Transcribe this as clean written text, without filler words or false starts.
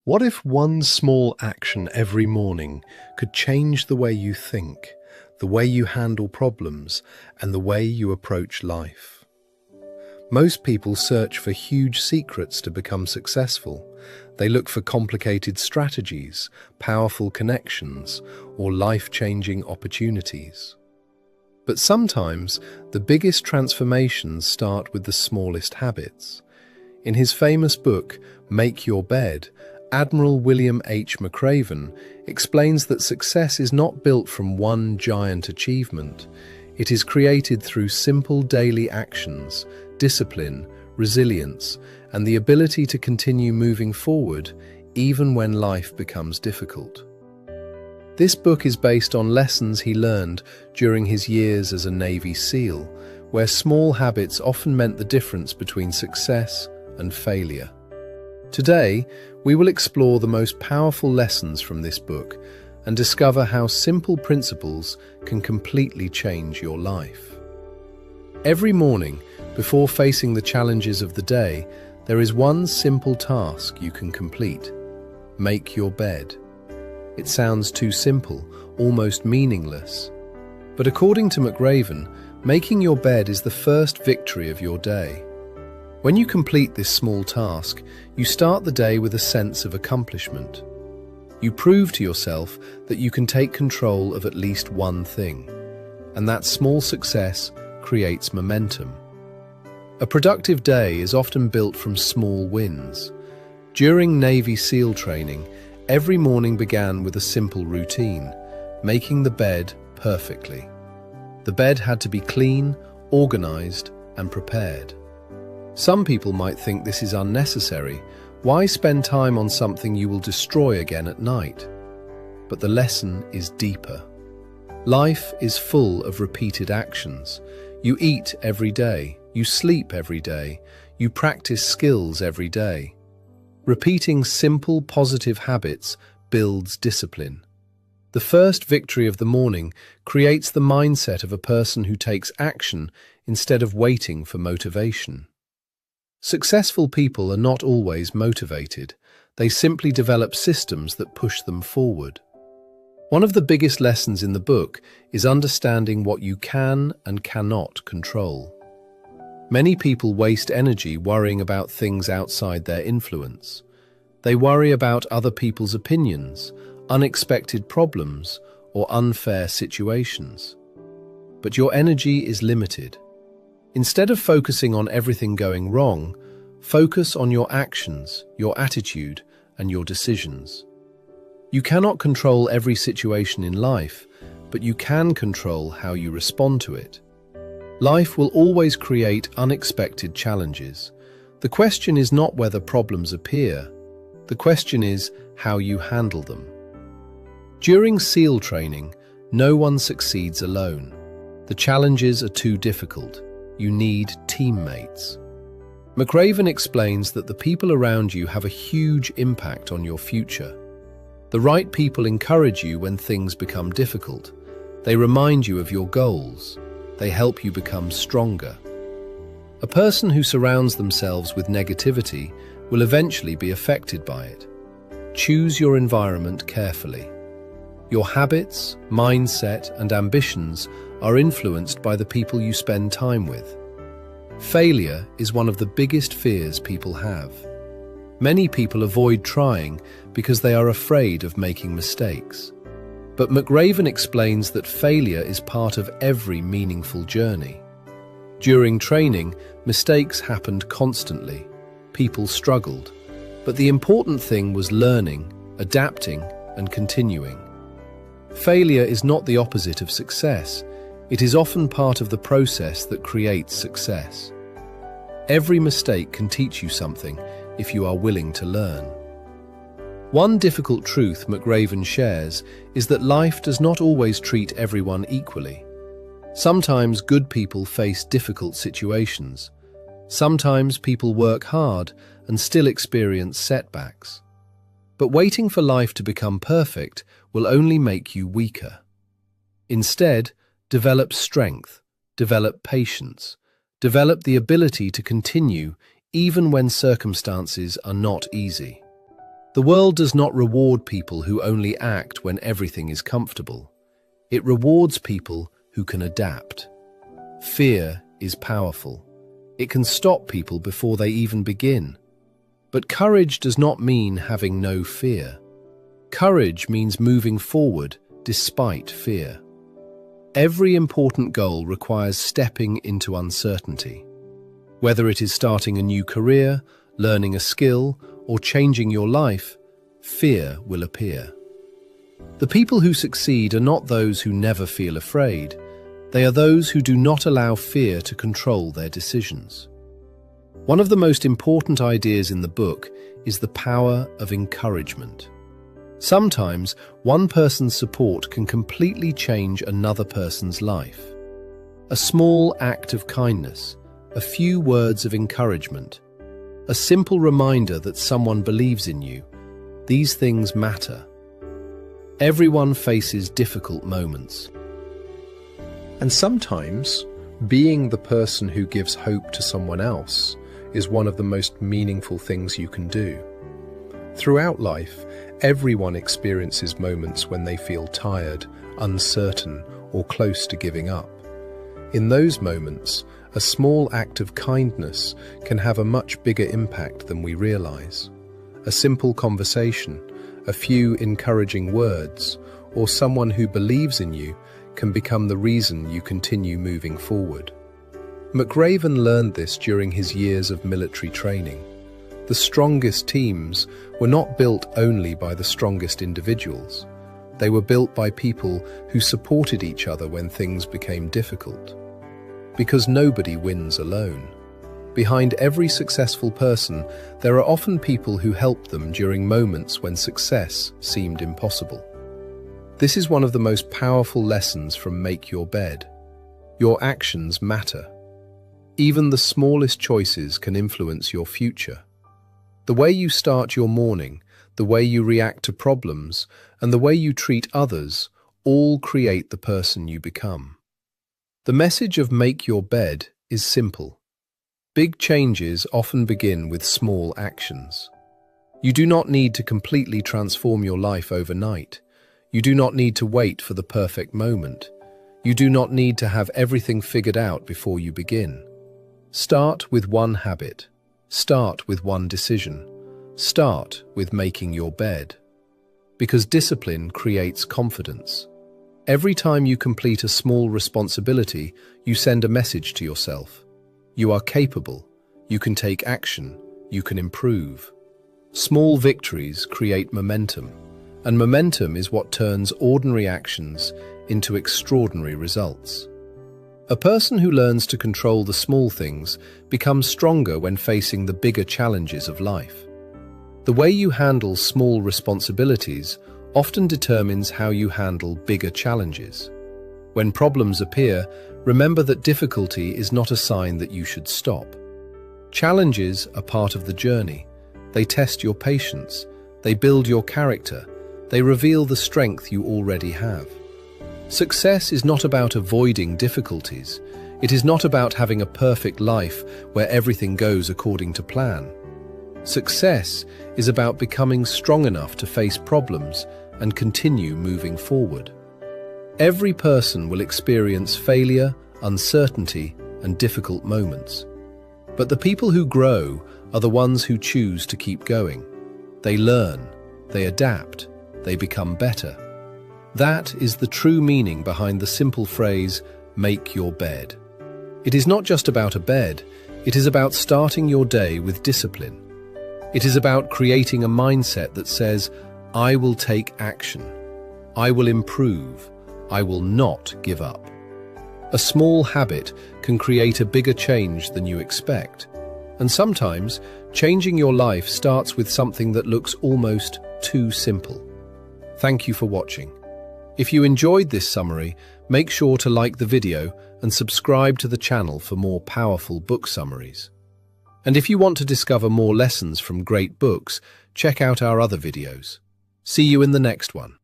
What if one small action every morning could change the way you think, the way you handle problems, and the way you approach life? Most people search for huge secrets to become successful. They look for complicated strategies, powerful connections, or life-changing opportunities. But sometimes, the biggest transformations start with the smallest habits. In his famous book, Make Your Bed, Admiral William H. McRaven explains that success is not built from one giant achievement. It is created through simple daily actions, discipline, resilience, and the ability to continue moving forward even when life becomes difficult. This book is based on lessons he learned during his years as a Navy SEAL, where small habits often meant the difference between success and failure. Today, we will explore the most powerful lessons from this book and discover how simple principles can completely change your life. Every morning, before facing the challenges of the day, there is one simple task you can complete. Make your bed. It sounds too simple, almost meaningless. But according to McRaven, making your bed is the first victory of your day. When you complete this small task, you start the day with a sense of accomplishment. You prove to yourself that you can take control of at least one thing, and that small success creates momentum. A productive day is often built from small wins. During Navy SEAL training, every morning began with a simple routine, making the bed perfectly. The bed had to be clean, organized, and prepared. Some people might think this is unnecessary. Why spend time on something you will destroy again at night? But the lesson is deeper. Life is full of repeated actions. You eat every day, you sleep every day, you practice skills every day. Repeating simple, positive habits builds discipline. The first victory of the morning creates the mindset of a person who takes action instead of waiting for motivation. Successful people are not always motivated. They simply develop systems that push them forward. One of the biggest lessons in the book is understanding what you can and cannot control. Many people waste energy worrying about things outside their influence. They worry about other people's opinions, unexpected problems, or unfair situations. But your energy is limited. Instead of focusing on everything going wrong, focus on your actions, your attitude, and your decisions. You cannot control every situation in life, but you can control how you respond to it. Life will always create unexpected challenges. The question is not whether problems appear. The question is how you handle them. During SEAL training, no one succeeds alone. The challenges are too difficult. You need teammates. McRaven explains that the people around you have a huge impact on your future. The right people encourage you when things become difficult. They remind you of your goals. They help you become stronger. A person who surrounds themselves with negativity will eventually be affected by it. Choose your environment carefully. Your habits, mindset, and ambitions are influenced by the people you spend time with. Failure is one of the biggest fears people have. Many people avoid trying because they are afraid of making mistakes. But McRaven explains that failure is part of every meaningful journey. During training, mistakes happened constantly. People struggled. But the important thing was learning, adapting, and continuing. Failure is not the opposite of success. It is often part of the process that creates success. Every mistake can teach you something if you are willing to learn. One difficult truth McRaven shares is that life does not always treat everyone equally. Sometimes good people face difficult situations. Sometimes people work hard and still experience setbacks. But waiting for life to become perfect will only make you weaker. Instead, develop strength, develop patience, develop the ability to continue even when circumstances are not easy. The world does not reward people who only act when everything is comfortable. It rewards people who can adapt. Fear is powerful. It can stop people before they even begin. But courage does not mean having no fear. Courage means moving forward despite fear. Every important goal requires stepping into uncertainty. Whether it is starting a new career, learning a skill, or changing your life, fear will appear. The people who succeed are not those who never feel afraid. They are those who do not allow fear to control their decisions. One of the most important ideas in the book is the power of encouragement. Sometimes, one person's support can completely change another person's life. A small act of kindness, a few words of encouragement, a simple reminder that someone believes in you, these things matter. Everyone faces difficult moments. And sometimes, being the person who gives hope to someone else is one of the most meaningful things you can do. Throughout life, everyone experiences moments when they feel tired, uncertain, or close to giving up. In those moments, a small act of kindness can have a much bigger impact than we realize. A simple conversation, a few encouraging words, or someone who believes in you can become the reason you continue moving forward. McRaven learned this during his years of military training. The strongest teams were not built only by the strongest individuals. They were built by people who supported each other when things became difficult. Because nobody wins alone. Behind every successful person, there are often people who helped them during moments when success seemed impossible. This is one of the most powerful lessons from Make Your Bed. Your actions matter. Even the smallest choices can influence your future. The way you start your morning, the way you react to problems, and the way you treat others all create the person you become. The message of Make Your Bed is simple. Big changes often begin with small actions. You do not need to completely transform your life overnight. You do not need to wait for the perfect moment. You do not need to have everything figured out before you begin. Start with one habit. Start with one decision. Start with making your bed. Because discipline creates confidence. Every time you complete a small responsibility, you send a message to yourself. You are capable. You can take action. You can improve. Small victories create momentum, and momentum is what turns ordinary actions into extraordinary results. A person who learns to control the small things becomes stronger when facing the bigger challenges of life. The way you handle small responsibilities often determines how you handle bigger challenges. When problems appear, remember that difficulty is not a sign that you should stop. Challenges are part of the journey. They test your patience. They build your character. They reveal the strength you already have. Success is not about avoiding difficulties. It is not about having a perfect life where everything goes according to plan. Success is about becoming strong enough to face problems and continue moving forward. Every person will experience failure, uncertainty, and difficult moments. But the people who grow are the ones who choose to keep going. They learn, they adapt, they become better. That is the true meaning behind the simple phrase, make your bed. It is not just about a bed, it is about starting your day with discipline. It is about creating a mindset that says, I will take action. I will improve. I will not give up. A small habit can create a bigger change than you expect. And sometimes, changing your life starts with something that looks almost too simple. Thank you for watching. If you enjoyed this summary, make sure to like the video and subscribe to the channel for more powerful book summaries. And if you want to discover more lessons from great books, check out our other videos. See you in the next one.